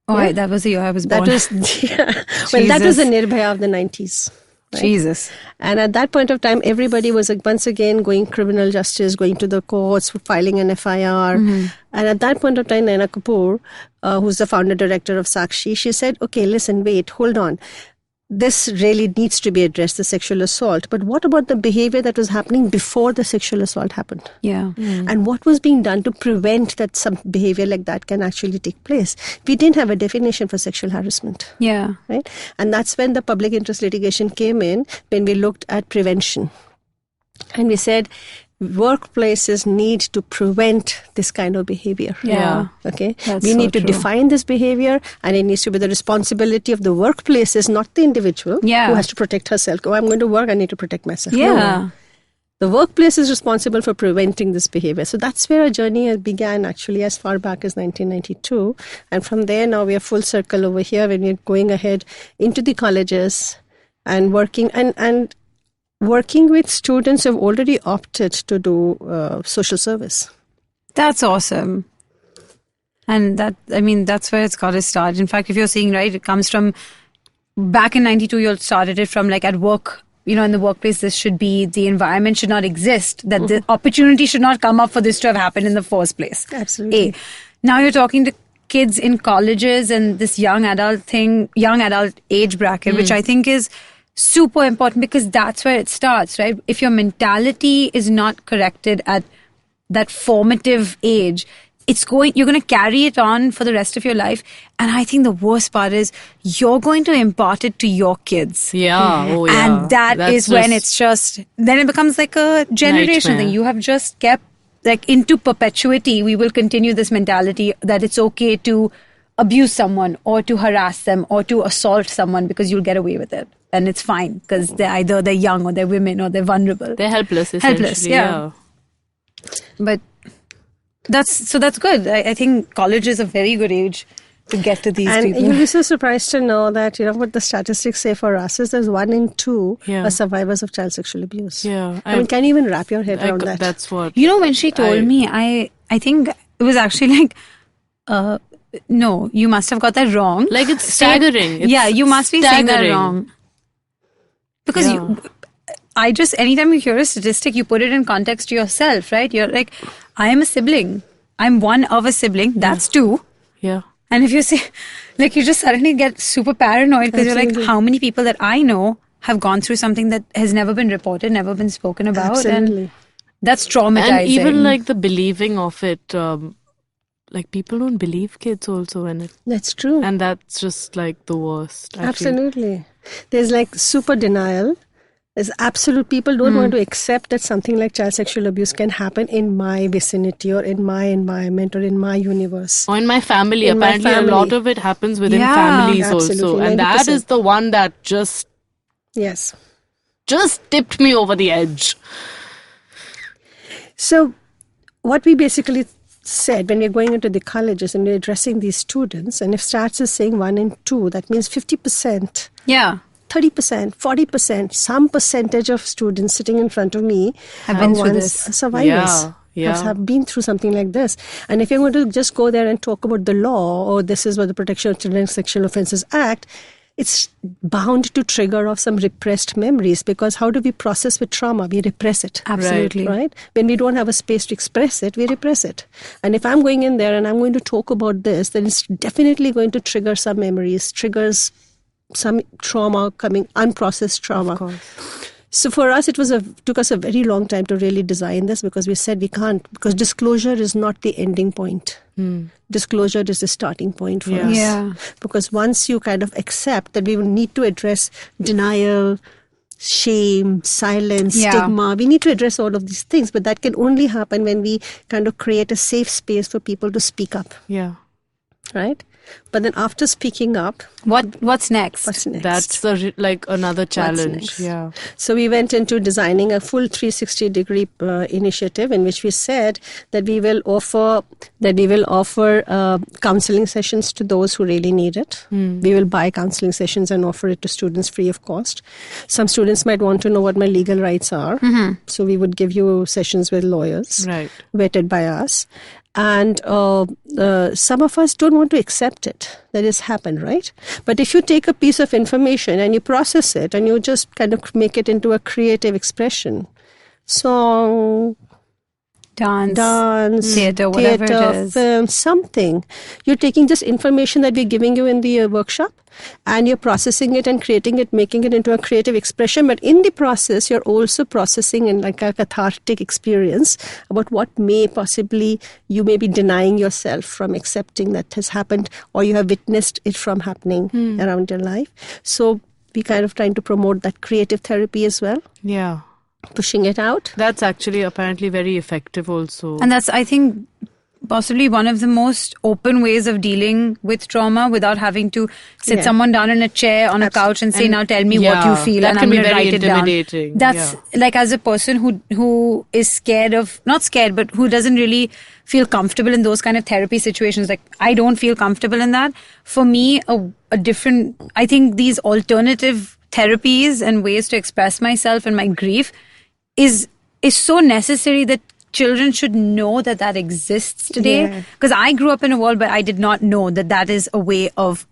Oh, right, that was the year I was born. That was, well, that was the Nirbhaya of the 90s. Right? Jesus. And at that point of time, everybody was once again going criminal justice, going to the courts, filing an FIR. And at that point of time, Naina Kapoor, who's the founder director of Sakshi, she said, okay, listen, wait, hold on. This really needs to be addressed, the sexual assault. But what about the behavior that was happening before the sexual assault happened? Yeah. And what was being done to prevent that some behavior like that can actually take place? We didn't have a definition for sexual harassment. Yeah. Right? And that's when the public interest litigation came in, when we looked at prevention. And we said, workplaces need to prevent this kind of behavior. Yeah. Okay. That's We so need to true. define this behavior, and it needs to be the responsibility of the workplaces, not the individual who has to protect herself. Oh, I'm going to work, I need to protect myself. Yeah. No. The workplace is responsible for preventing this behavior. So that's where our journey began, actually, as far back as 1992. And from there, now we are full circle over here when we're going ahead into the colleges and working and working with students who have already opted to do social service. That's awesome. And that's where it's got to start. In fact, if you're seeing, right, it comes from back in 92, you started it from like at work, in the workplace, the environment should not exist, that the opportunity should not come up for this to have happened in the first place. Absolutely. Now you're talking to kids in colleges and this young adult age bracket, which I think is super important, because that's where it starts, right? If your mentality is not corrected at that formative age, you're going to carry it on for the rest of your life. And I think the worst part is you're going to impart it to your kids. yeah. Oh, yeah. And that's when it's just, then it becomes like a generational thing. You have just kept like into perpetuity, we will continue this mentality that it's okay to abuse someone or to harass them or to assault someone because you'll get away with it. And it's fine because they're young or they're women or they're vulnerable. They're helpless, essentially. Helpless, yeah. But that's good. I think college is a very good age to get to these people. And you'll be so surprised to know that, what the statistics say for us is there's 1 in 2 are survivors of child sexual abuse. Yeah. I mean, can you even wrap your head around that? That's what... when she told me, I think it was actually like... no, you must have got that wrong. Like, it's staggering. You must be saying that wrong. Because anytime you hear a statistic, you put it in context to yourself, right? You're like, I am a sibling. I'm one of a sibling. That's 2. Yeah. And if you say, like, you just suddenly get super paranoid because you're like, how many people that I know have gone through something that has never been reported, never been spoken about. Absolutely. And that's traumatizing. And even like the believing of it, like people don't believe kids also in it. That's true. And that's just like the worst. Absolutely. There's like super denial. There's absolute, people don't want to accept that something like child sexual abuse can happen in my vicinity or in my environment or in my universe. Or in my family. Apparently a lot of it happens within families also. And 90%. That is the one that just tipped me over the edge. So what we basically said when we're going into the colleges and we're addressing these students, and if STATS is saying 1 in 2, that means 50%. Yeah. 30%, 40%, some percentage of students sitting in front of me have been through this. Survivors. Have been through something like this. And if you're going to just go there and talk about the law, or this is what the Protection of Children Sexual Offences Act, it's bound to trigger off some repressed memories, because how do we process with trauma? We repress it. Absolutely. Right? When we don't have a space to express it, we repress it. And if I'm going in there and I'm going to talk about this, then it's definitely going to trigger some memories, triggers some trauma coming, unprocessed trauma. Of course. So for us, took us a very long time to really design this, because we said we can't, because disclosure is not the ending point. Disclosure is the starting point for us. Yeah. Because once you kind of accept that we will need to address denial, shame, silence, stigma, we need to address all of these things, but that can only happen when we kind of create a safe space for people to speak up. Yeah. Right? But then after speaking up, what's next? That's another challenge. Yeah. So we went into designing a full 360-degree initiative in which we said that we will offer counseling sessions to those who really need it. We will buy counseling sessions and offer it to students free of cost. Some students might want to know what my legal rights are. So we would give you sessions with lawyers, vetted by us. And some of us don't want to accept it, that has happened, right? But if you take a piece of information and you process it and you just kind of make it into a creative expression, song, dance, theater, whatever it is, film, something. You're taking just information that we're giving you in the workshop, and you're processing it and creating it, making it into a creative expression. But in the process, you're also processing in like a cathartic experience about what may possibly, you may be denying yourself from accepting that has happened, or you have witnessed it from happening around your life. So we kind of trying to promote that creative therapy as well. Yeah. Pushing it out. That's actually apparently very effective also. And that's, I think, possibly one of the most open ways of dealing with trauma without having to sit someone down in a chair on a couch and say, now tell me what you feel, and I'm going to write it down. That's like, as a person who is scared of, not scared, but who doesn't really feel comfortable in those kind of therapy situations. Like, I don't feel comfortable in that. For me, a different, I think these alternative therapies and ways to express myself and my grief is so necessary that children should know that exists today. Because I grew up in a world where I did not know that is a way of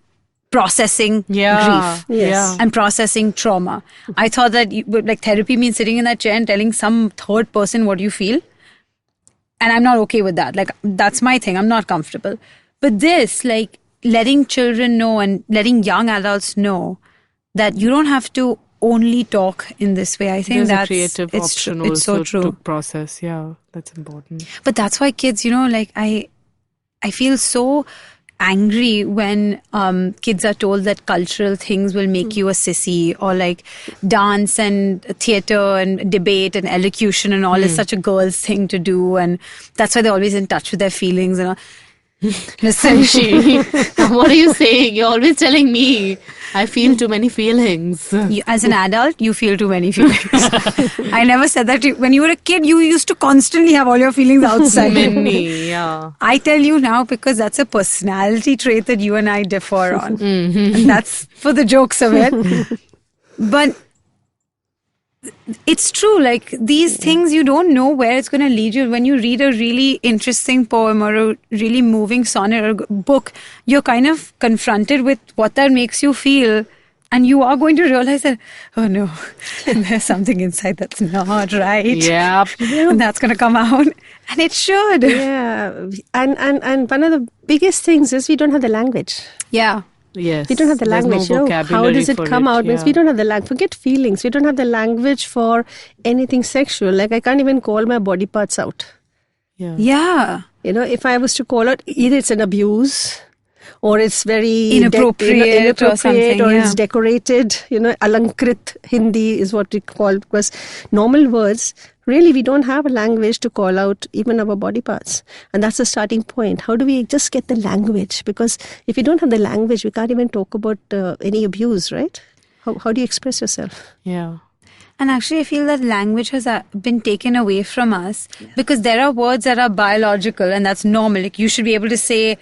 processing grief and processing trauma. I thought that like therapy means sitting in that chair and telling some third person what you feel. And I'm not okay with that. Like, that's my thing. I'm not comfortable. But this, like, letting children know and letting young adults know that you don't have to only talk in this way. I think there's that's a creative option also it's so true to process. Yeah, that's important. But that's why kids, like I feel so angry when kids are told that cultural things will make you a sissy, or like dance and theatre and debate and elocution and all is such a girl's thing to do, and that's why they're always in touch with their feelings and all. Listen, what are you saying? You're always telling me I feel too many feelings. As an adult, you feel too many feelings. I never said that. When you were a kid, you used to constantly have all your feelings outside. Many, yeah. I tell you now because that's a personality trait that you and I differ on. Mm-hmm. And that's for the jokes of it. But it's true, like these things, you don't know where it's going to lead you. When you read a really interesting poem or a really moving sonnet or book, you're kind of confronted with what that makes you feel, and you are going to realize that, oh no, there's something inside that's not right. Yeah. And that's going to come out, and it should. Yeah. And one of the biggest things is we don't have the language. Yeah. Yes. We don't have the language. No How does it come out? Means yeah. we don't have the language. Forget feelings. We don't have the language for anything sexual. Like I can't even call my body parts out. Yeah. If I was to call out, either it's an abuse, or it's very inappropriate or something, or it's decorated. Alankrit Hindi is what we call, because normal words, really we don't have a language to call out even our body parts. And that's the starting point. How do we just get the language? Because if we don't have the language, we can't even talk about any abuse, right? How do you express yourself? Yeah. And actually, I feel that language has been taken away from us because there are words that are biological and that's normal. Like you should be able to say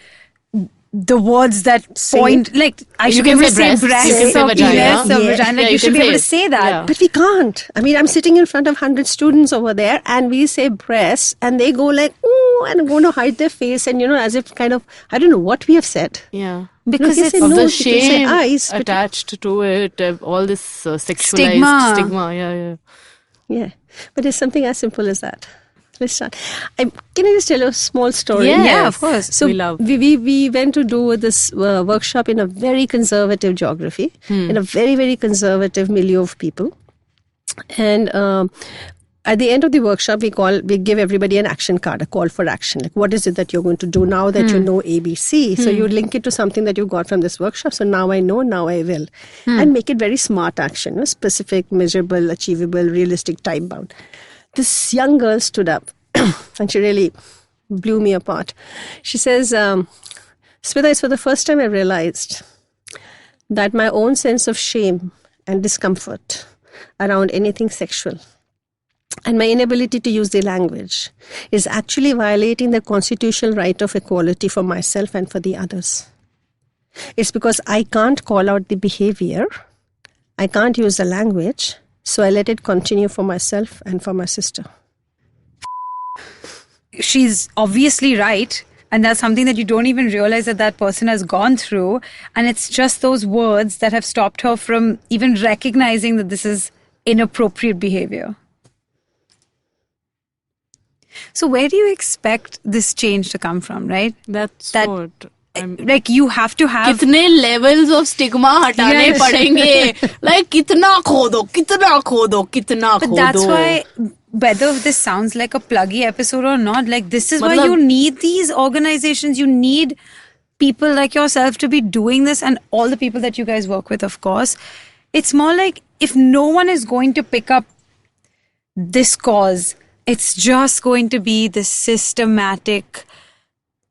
the words that point, like I should be able to say breast or penis or vagina. Like you should be able to say that. Yeah. But we can't. I mean, I'm sitting in front of 100 students over there and we say breast and they go like, ooh, and going to hide their face and, as if kind of, I don't know what we have said. Yeah. Because it's of the shame attached to it, all this sexualized stigma. Yeah. But it's something as simple as that. Let's start. Can I just tell you a small story? Yes. Yeah, of course. So we went to do this workshop in a very conservative geography, in a very, very conservative milieu of people. And at the end of the workshop, we give everybody an action card, a call for action. Like, what is it that you're going to do now that you know ABC? So you link it to something that you got from this workshop. So now I know, now I will. And make it very smart action, specific, measurable, achievable, realistic, time-bound. This young girl stood up and she really blew me apart. She says, Smita, it's for the first time I realized that my own sense of shame and discomfort around anything sexual and my inability to use the language is actually violating the constitutional right of equality for myself and for the others. It's because I can't call out the behavior, I can't use the language, so I let it continue for myself and for my sister. She's obviously right. And that's something that you don't even realize that person has gone through. And it's just those words that have stopped her from even recognizing that this is inappropriate behavior. So where do you expect this change to come from, right? That's what... like you have to have कितने levels of stigma हटाने पड़ेंगे, like कितना खोदो. But that's why, whether this sounds like a pluggy episode or not, like this is why you need these organizations. You need people like yourself to be doing this, and all the people that you guys work with, of course. It's more like if no one is going to pick up this cause, it's just going to be this systematic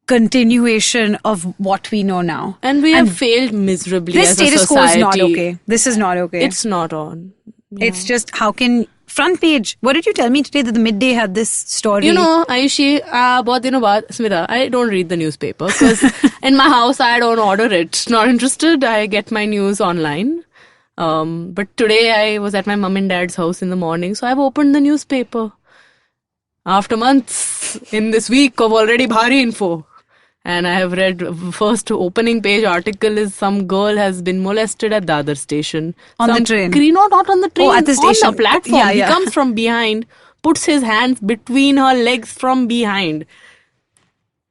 continuation of what we know now. And we have failed miserably as a society. This status quo is not okay. This is not okay. It's not on. Yeah. It's just, how can... Front page. What did you tell me today that the Midday had this story? Ayushi, bahut dino baad, Smita, I don't read the newspaper because in my house I don't order it. Not interested. I get my news online. But today I was at my mum and dad's house in the morning, so I've opened the newspaper. After months, in this week of already bhari info. And I have read first opening page article is some girl has been molested at the other station. On the train? No, not on the train. Oh, at the station. On the platform. He comes from behind, puts his hands between her legs from behind.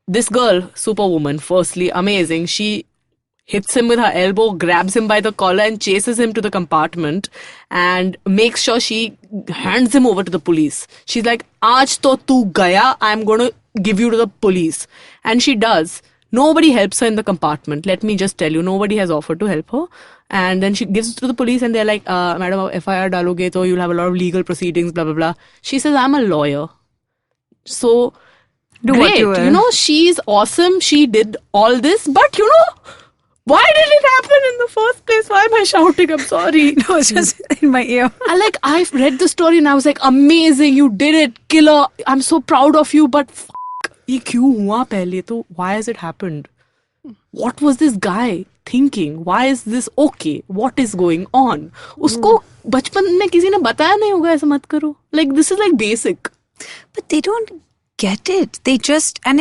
This girl, superwoman, firstly, amazing. She hits him with her elbow, grabs him by the collar and chases him to the compartment and makes sure she hands him over to the police. She's like, Aaj to tu gaya, I'm going to give you to the police. And she does. Nobody helps her in the compartment. Let me just tell you, nobody has offered to help her. And then she gives it to the police and they're like, Madam, FIR daloge to you'll have a lot of legal proceedings, blah, blah, blah. She says, I'm a lawyer. So, great. You know, she's awesome. She did all this. But, you know, why did it happen in the first place? Why am I shouting? I'm sorry. No, it's just in my ear. I've read the story and I was like, amazing. You did it. Killer. I'm so proud of you. But ये क्यों हुआ पहले तो why has it happened? What was this guy thinking? Why is this okay? What is going on? उसको बचपन में किसी ने बताया नहीं होगा ऐसा मत करो. Like this is like basic. But they don't get it. They just and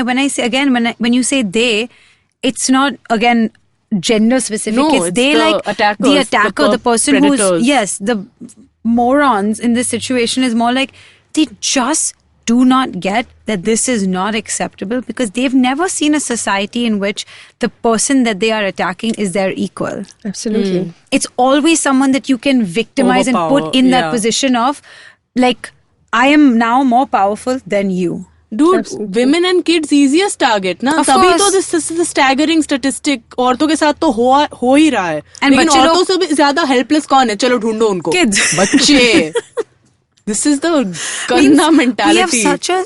when I say again when you say they, it's not again gender specific. No, it's they the like attackers, the attacker, the person predators. who's the morons in this situation is more like they just do not get that this is not acceptable because they've never seen a society in which the person that they are attacking is their equal. Absolutely. It's always someone that you can victimize and put in that position of like, I am now more powerful than you. Dude, Absolutely. women and kids easiest target ना. तभी तो this is the staggering statistic. औरतों के साथ तो हो ही रहा है. लेकिन औरतों से भी ज़्यादा helpless कौन है? चलो ढूंढो उनको. Kids. बच्चे. This is the Kanna mentality. We have such a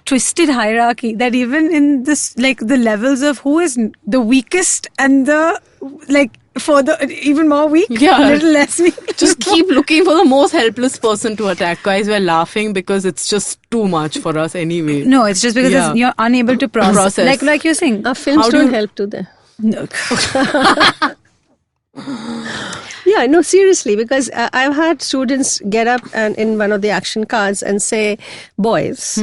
twisted hierarchy that even in this, like the levels of who is the weakest and the like for the even more weak, a little less weak. Just keep looking for the most helpless person to attack. Guys, we're laughing because it's just too much for us anyway. No, it's just because you're unable to process. Like you're saying. Films don't help to them. No. Yeah, no, seriously, because I've had students get up and in one of the action cards and say, boys,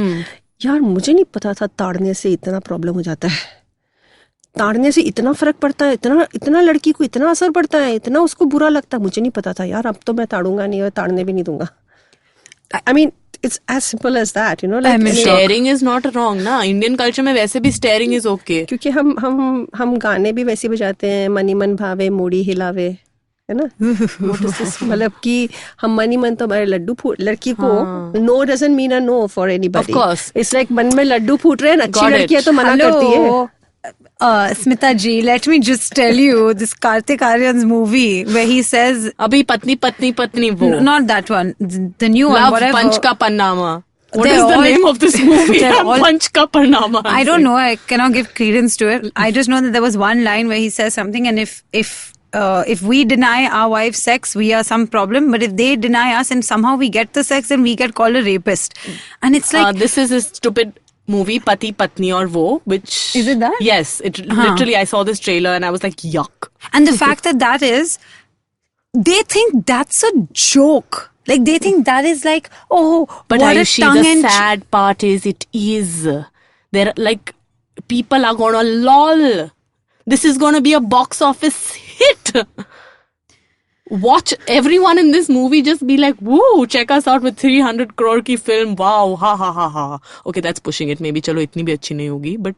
यार मुझे नहीं पता था ताड़ने से इतना problem हो जाता है. ताड़ने से इतना फर्क पड़ता है, इतना लड़की को इतना असर पड़ता है, इतना उसको बुरा लगता है, मुझे नहीं पता था यार. अब तो मैं ताड़ूंगा नहीं और ताड़ने भी नहीं दूंगा. I mean, it's as simple as that, you know. Like, staring is not wrong, ना. Indian culture में वैसे भी staring is okay. क्योंकि हम गाने भी वैसे बजाते हैं, मनी मन भावे मूड़ी हिलावे, है ना. मतलब कि हम मनी मन तो हमारे लड्डू फूट, लड़की को no doesn't mean a no for anybody. Of course. It's like मन में लड्डू फूट रहे हैं, अच्छी लड़की है तो मना करती है. Smita ji, let me just tell you this Kartik Aaryan's movie where he says Abhi patni patni patni wo. Not that one, the new one. Love whatever. Panch Ka Parnama. What is the name of this movie? Panch Ka Parnama. I don't know. I cannot give credence to it. I just know that there was one line where he says something, and if we deny our wives sex, we are some problem. But if they deny us and somehow we get the sex, then we get called a rapist. And it's like this is a stupid movie, Pati Patni Aur Wo, which is it that? Yes, it literally. I saw this trailer and I was like, yuck. And the fact that is, they think that's a joke. Like they think that is like, oh, but what Ayushi, a tongue the and sad part is it is. There, like, people are gonna lol. This is gonna be a box office hit. Watch everyone in this movie just be like, woo, check us out with 300 crore ki film. Wow, ha ha ha ha. Okay, that's pushing it. Maybe chalo itni bhi achhi nahi hogi, but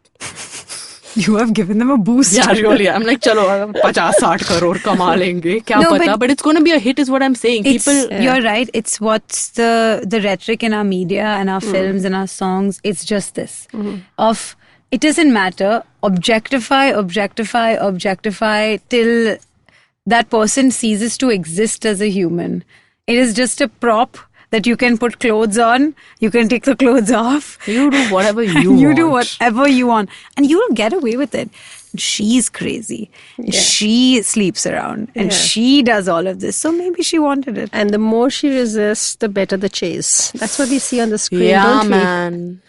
you have given them a boost. Yeah, really. I'm like, chalo 50-60 crore kama lenge. Kya pata? But it's going to be a hit is what I'm saying. People, you're right. It's what's the rhetoric in our media and our films and our songs. It's just this of it doesn't matter. Objectify till that person ceases to exist as a human. It is just a prop that you can put clothes on, you can take the clothes off. You do whatever you want. You do whatever you want. And you'll get away with it. She's crazy. Yeah. She sleeps around. And she does all of this. So maybe she wanted it. And the more she resists, the better the chase. That's what we see on the screen, we? don't man.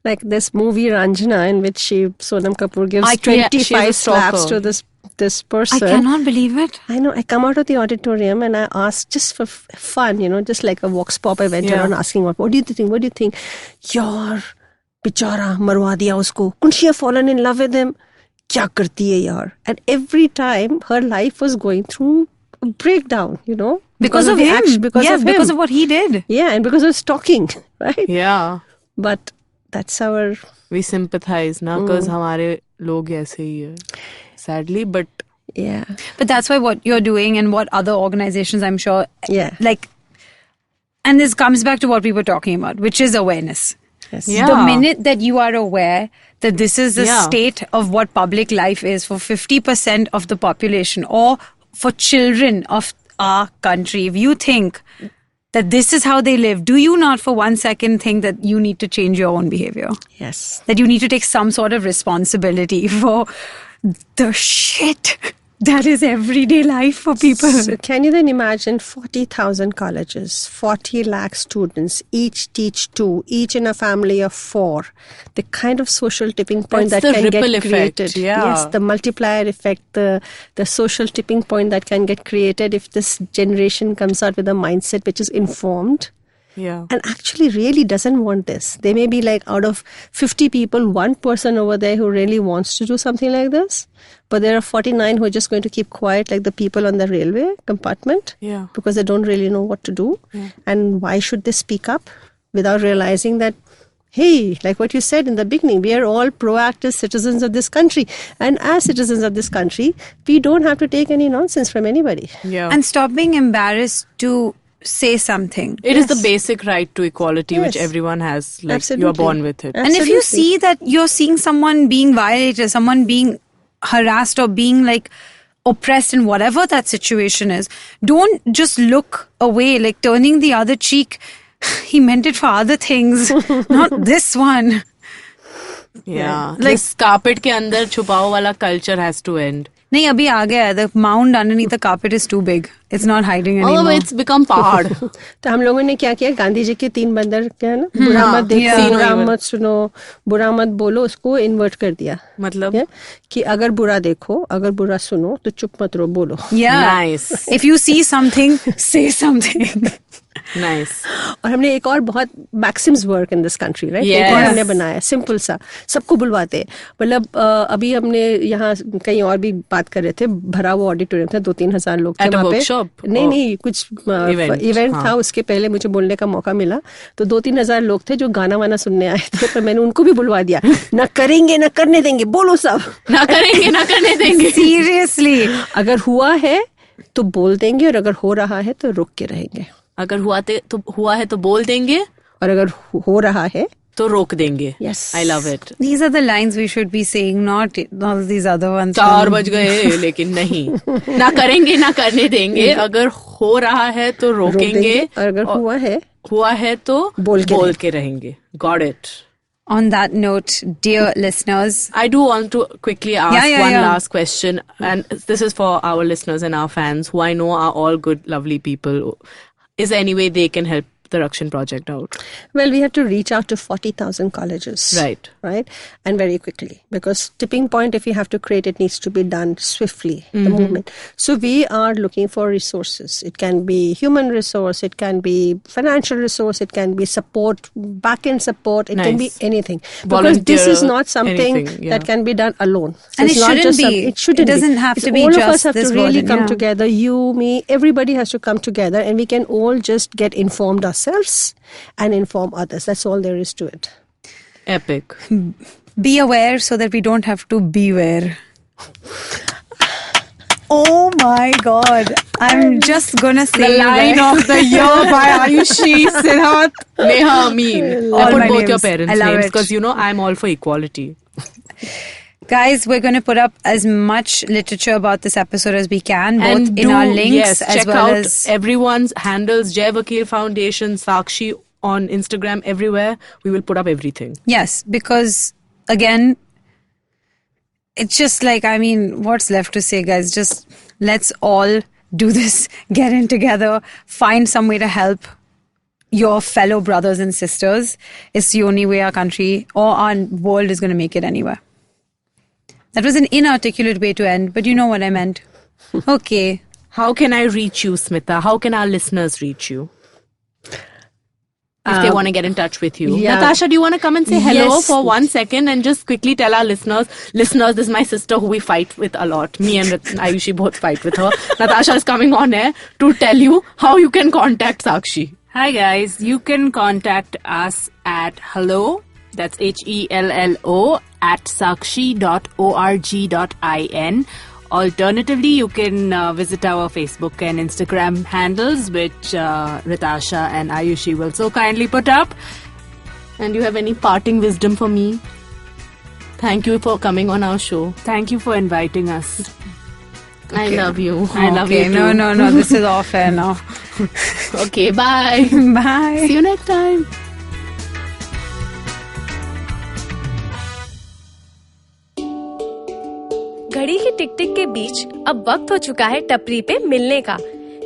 Like this movie Ranjana, in which Sonam Kapoor gives 25 slaps to this person. I cannot believe it. I know. I come out of the auditorium and I ask just for fun, just like a vox pop. I went around asking, what do you think? What do you think? Yaar, bichara, marwa diya usko. Couldn't she have fallen in love with him? Kya karti hai yaar? And every time her life was going through a breakdown, Because of him. Because of what he did. Yeah, and because of stalking, right? Yeah. But that's our... We sympathize, na? Because hamare log aise hi hai. Sadly, but yeah. But that's why what you're doing and what other organizations, I'm sure, and this comes back to what we were talking about, which is awareness. Yes. Yeah. The minute that you are aware that this is the state of what public life is for 50% of the population or for children of our country, if you think that this is how they live, do you not for 1 second think that you need to change your own behavior? Yes. That you need to take some sort of responsibility for the shit that is everyday life for people. So can you then imagine 40,000 colleges, 40 lakh students, each teach 2, each in a family of 4. The kind of social tipping point That's that the can get ripple effect, created. yeah. Yes, the multiplier effect, the social tipping point that can get created if this generation comes out with a mindset which is informed. Yeah. And actually really doesn't want this. There may be like out of 50 people, 1 person over there who really wants to do something like this. But there are 49 who are just going to keep quiet like the people on the railway compartment. Yeah. Because they don't really know what to do. Yeah. And why should they speak up without realizing that, hey, like what you said in the beginning, we are all proactive citizens of this country. And as citizens of this country, we don't have to take any nonsense from anybody. Yeah. And stop being embarrassed to say something. It is the basic right to equality which Yes. everyone has. Like Absolutely. you are born with it. And if you Absolutely. see that you're seeing someone being violated, someone being harassed or being like oppressed in whatever that situation is, don't just look away, like turning the other cheek. He meant it for other things, not this one. Yeah. Like- This carpet ke andar chupao wala culture has to end. नहीं अभी आ गया है. The mound underneath the carpet is too big. It's not hiding anymore. Oh, it's become pahad. तो हम लोगों ने क्या किया, गांधी जी के 3 बंदर क्या है ना, बुरा मत देखो, yeah. बुरा मत सुनो, बुरा मत बोलो, उसको इन्वर्ट कर दिया. मतलब? क्या? कि अगर बुरा देखो, अगर बुरा सुनो तो चुप मत रहो, बोलो. Yeah. Nice. If you see something, say something. Nice. और हमने एक और बहुत Maxim's work in this country, right? Yes. एक और हमने बनाया, सिंपल सा, सबको बुलवाते हैं. मतलब अभी हमने यहाँ कहीं और भी बात कर रहे थे, भरा हुआ ऑडिटोरियम था, 2-3 हजार लोग थे At a वहाँ पे. workshop? नहीं कुछ इवेंट था, उसके पहले मुझे बोलने का मौका मिला. तो 2-3 हजार लोग थे जो गाना वाना सुनने आए थे, तो मैंने उनको भी बुलवा दिया. ना करेंगे ना करने देंगे, बोलो सब. ना करेंगे ना करने देंगे. Seriously. अगर हुआ है तो बोल देंगे, और अगर हो रहा है तो रोक के रहेंगे, अगर हुआ है तो बोल देंगे, और अगर हो रहा है तो रोक देंगे. Yes. I love it. These are the lines we should be saying, not all these other ones. 4 बज गए लेकिन नहीं. ना करेंगे ना करने देंगे. अगर हो रहा है तो रोक रोकेंगे. देंगे, और अगर हुआ है तो बोल के रहेंगे. Got it. On that note, dear listeners, I do want to quickly ask one yeah. last question, and this is for our listeners and our fans who I know are all good, lovely people. Is there any way they can help the Rakshin Project out? Well, we have to reach out to 40,000 colleges. Right. Right? And very quickly. Because tipping point, if we have to create, it needs to be done swiftly, the movement. So we are looking for resources. It can be human resource, it can be financial resource, it can be support, back-end support, it can be Nice. anything. Because Volunteer, this is not something anything, yeah. that can be done alone. So And it's it not shouldn't just be. it shouldn't It doesn't be. have It's to be all of just us have this to really burden, come yeah. together. You, me, everybody has to come together, and we can all just get informed ourselves and inform others. That's all there is to it. Epic. be aware so that we don't have to beware. Oh my God. I'm just gonna say The line of the year by Ayushi, Siddharth, Neha, Amin. All I put my both your names. parents' I love names it. because, I'm all for equality. Guys, we're going to put up as much literature about this episode as we can, both in our links yes, as check well out as everyone's handles, Vakeel Foundation, Sakshi on Instagram, everywhere. We will put up everything. yes, because again, it's just like, what's left to say, guys? Just let's all do this, get in together, find some way to help your fellow brothers and sisters. It's the only way our country or our world is going to make it anywhere. That was an inarticulate way to end, but you know what I meant. Okay. How can I reach you, Smita? How can our listeners reach you? If they want to get in touch with you. yeah. Natasha, do you want to come and say hello Yes. for 1 second and just quickly tell our listeners, this is my sister who we fight with a lot. Me and Ayushi both fight with her. Natasha is coming on air to tell you how you can contact Sakshi. Hi guys, you can contact us at hello, that's HELLO, at sakshi.org.in. Alternatively, you can visit our Facebook and Instagram handles, which Rytasha and Ayushi will so kindly put up. And you have any parting wisdom for me? Thank you for coming on our show. Thank you for inviting us. I love you. I love you too. No. This is all fair now. Okay, bye. Bye. See you next time. घड़ी की टिक टिक के बीच अब वक्त हो चुका है टपरी पे मिलने का,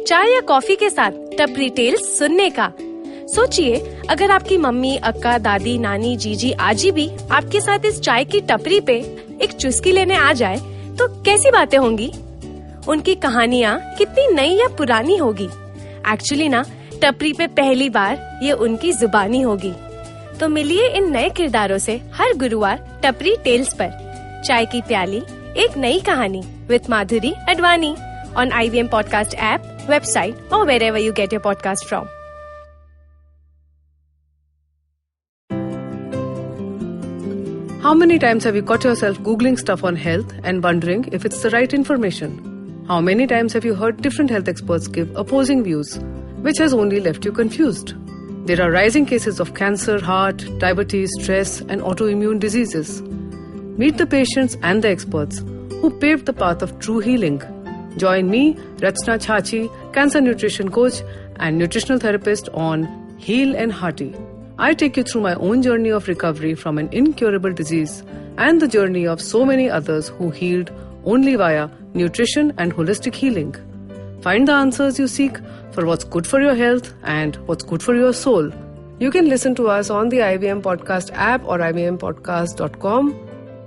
चाय या कॉफी के साथ टपरी टेल्स सुनने का। सोचिए, अगर आपकी मम्मी, अक्का, दादी, नानी, जीजी, आजी भी आपके साथ इस चाय की टपरी पे एक चुस्की लेने आ जाए तो कैसी बातें होंगी? उनकी कहानियाँ कितनी नई या पुरानी होगी। एक्चुअली ना, टपरी पे पहली बार ये उनकी जुबानी होगी। तो मिलिए इन नए किरदारों से हर गुरुवार टपरी टेल्स पर। चाय की प्याली, एक नई कहानी with Madhuri Advani on IVM Podcast app, website or wherever you get your podcast from. How many times have you caught yourself Googling stuff on health and wondering if it's the right information? How many times have you heard different health experts give opposing views, which has only left you confused? There are rising cases of cancer, heart, diabetes, stress, and autoimmune diseases. Meet the patients and the experts who paved the path of true healing. Join me, Rachna Chachi, cancer nutrition coach and nutritional therapist on Heal and Hearty. I take you through my own journey of recovery from an incurable disease and the journey of so many others who healed only via nutrition and holistic healing. Find the answers you seek for what's good for your health and what's good for your soul. You can listen to us on the IVM Podcast app or ivmpodcast.com.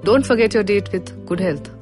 Don't forget your date with good health.